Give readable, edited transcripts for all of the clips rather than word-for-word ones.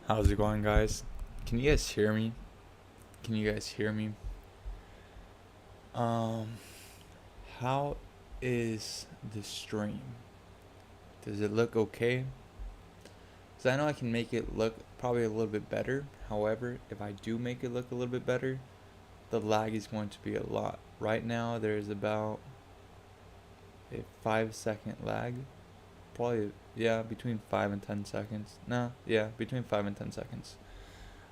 How's it going, guys? Can you guys hear me? Can you guys hear me? Um, how is the stream? Does it look okay? Because I know I can make it look probably a little bit better. However, if I do make it look a little bit better, the lag is going to be a lot. Right now, there's about a 5 second lag. Probably, yeah, between 5 and 10 seconds. No, yeah, between 5 and 10 seconds.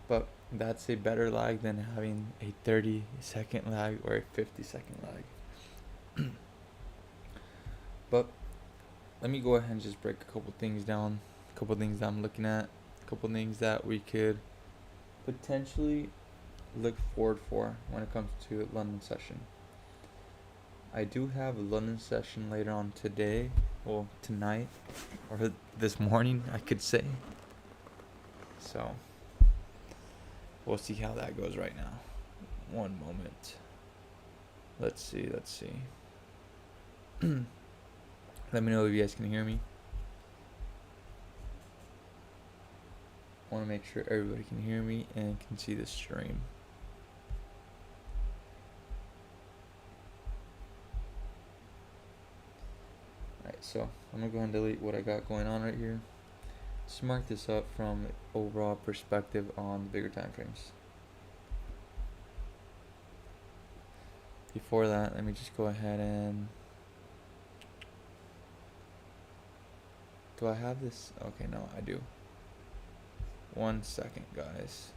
But that's a better lag than having a 30-second lag or a 50-second lag. But let me go ahead and just break a couple things down, a couple things that I'm looking at, a couple things that we could potentially look forward for when it comes to London session. I do have a London session later on today, well, tonight, or this morning, I could say. So we'll see how that goes right now. One moment. Let's see. Let me know if you guys can hear me. I want to make sure everybody can hear me and can see the stream. Alright, so I'm going to go ahead and delete what I got going on right here. Let's mark this up from the overall perspective on the bigger time frames. Before that, let me just go ahead and... Do I have this? Okay, no, I do. 1 second, guys.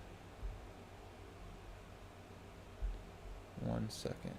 1 second.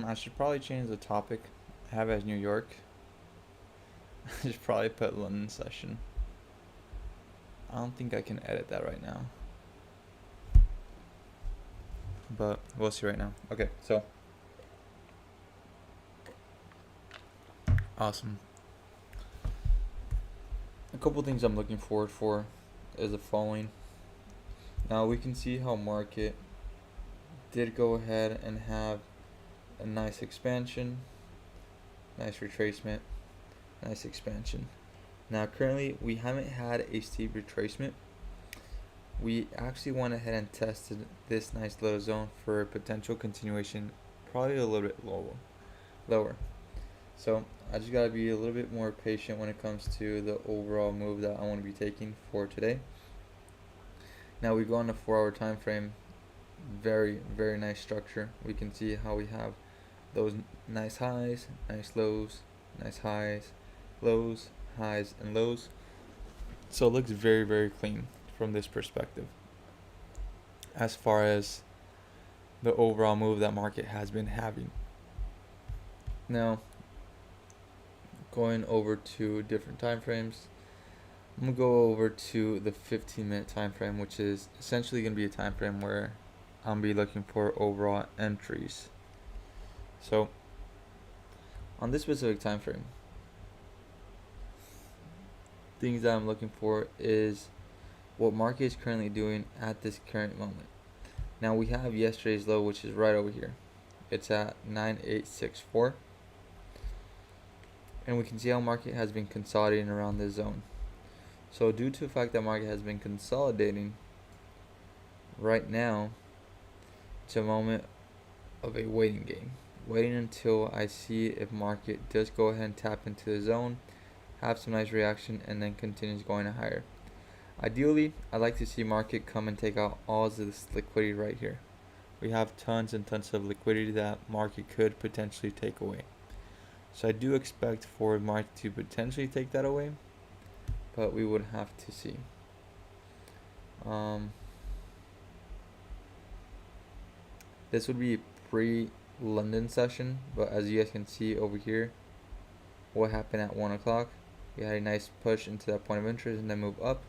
I should probably change the topic. I have it as New York. I should probably put London session. I don't think I can edit that right now. But we'll see right now. Okay, so. Awesome. A couple things I'm looking forward for is the following. Now we can see how market did go ahead and have a nice expansion, nice retracement, nice expansion. Now currently we haven't had a steep retracement. We actually went ahead and tested this nice little zone for a potential continuation, probably a little bit lower. So I just gotta be a little bit more patient when it comes to the overall move that I want to be taking for today. Now we go on the 4-hour time frame. Very nice structure. We can see how we have those nice highs, nice lows, nice highs, lows, highs, and lows. So it looks very clean from this perspective as far as the overall move that market has been having. Now going over to different time frames, I'm gonna go over to the 15-minute time frame, which is essentially gonna be a time frame where I'm be looking for overall entries. So on this specific time frame, things that I'm looking for is what market is currently doing at this current moment. Now we have yesterday's low, which is right over here. It's at 9864, and we can see how market has been consolidating around this zone. So due to the fact that market has been consolidating right now, it's a moment of a waiting game. Waiting until I see if market does go ahead and tap into the zone, have some nice reaction, and then continues going higher. Ideally, I'd like to see market come and take out all of this liquidity right here. We have tons and tons of liquidity that market could potentially take away. So I do expect for market to potentially take that away, but we would have to see. This would be a pre-London session, but as you guys can see over here, what happened at 1 o'clock, We had a nice push into that point of interest and then move up.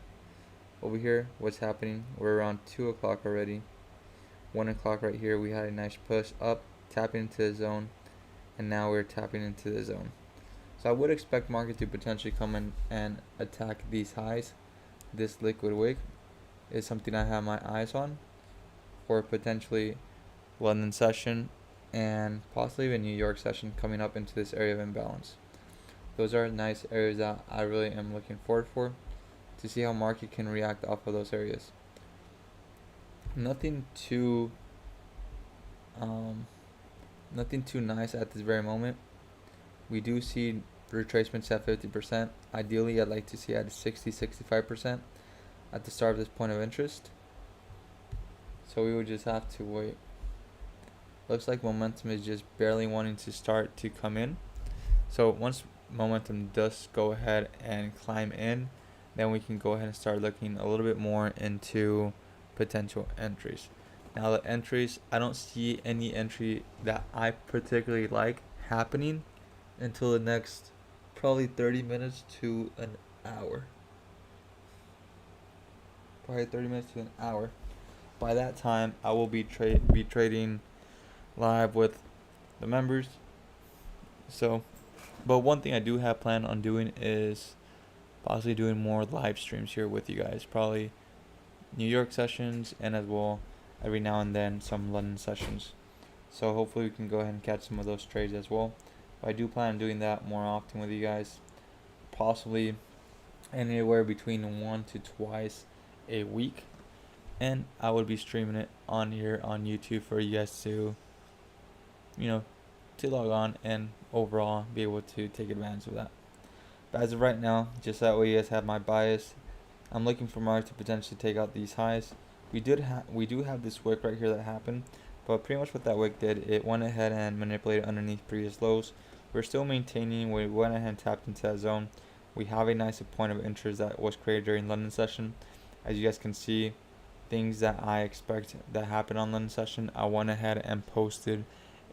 Over here, what's happening? We're around 2 o'clock already. 1 o'clock right here, we had a nice push up, tapping into the zone, and now we're tapping into the zone. So I would expect market to potentially come in and attack these highs. This liquid wick is something I have my eyes on for potentially London session and possibly even New York session coming up into this area of imbalance. Those are nice areas that I really am looking forward for, to see how market can react off of those areas. Nothing too nice at this very moment. We do see retracements at 50%. Ideally, I'd like to see at 60-65% at the start of this point of interest. So we would just have to wait. Looks like momentum is just barely wanting to start to come in. So once momentum does go ahead and climb in, then we can go ahead and start looking a little bit more into potential entries. Now the entries, I don't see any entry that I particularly like happening until the next probably 30 minutes to an hour. Probably 30 minutes to an hour. By that time, I will be trading live with the members. So, but one thing I do have planned on doing is possibly doing more live streams here with you guys. Probably New York sessions, and as well every now and then some London sessions. So hopefully we can go ahead and catch some of those trades as well. But I do plan on doing that more often with you guys. Possibly anywhere between 1 to twice a week. And I would be streaming it on here on YouTube for you guys to, to log on and overall be able to take advantage of that. But as of right now, just that way you guys have my bias. I'm looking for market to potentially take out these highs. We do have this wick right here that happened, but pretty much what that wick did, it went ahead and manipulated underneath previous lows. We're still maintaining. We went ahead and tapped into that zone. We have a nice point of interest that was created during London session. As you guys can see, things that I expect that happen on London session, I went ahead and posted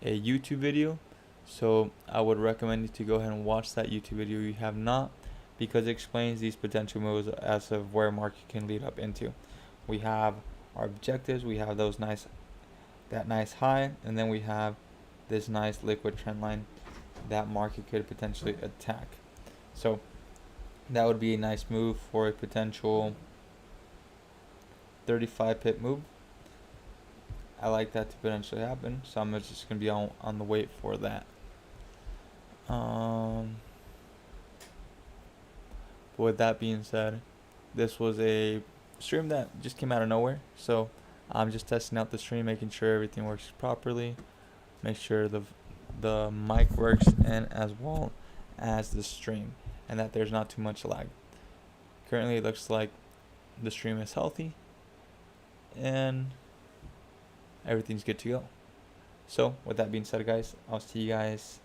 a YouTube video. So I would recommend you to go ahead and watch that YouTube video if you have not, because it explains these potential moves as of where market can lead up into. We have our objectives, we have that nice high, and then we have this nice liquid trend line that market could potentially attack. So that would be a nice move for a potential 35 pip move. I like that to potentially happen, so I'm just going to be on the wait for that. With that being said, this was a stream that just came out of nowhere, so I'm just testing out the stream, making sure everything works properly, make sure the mic works, and as well as the stream, and that there's not too much lag. Currently it looks like the stream is healthy and everything's good to go. So with that being said, guys, I'll see you guys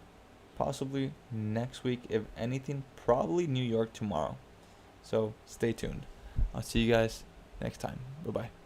possibly next week, if anything, probably New York tomorrow. So stay tuned. I'll see you guys next time. Bye bye.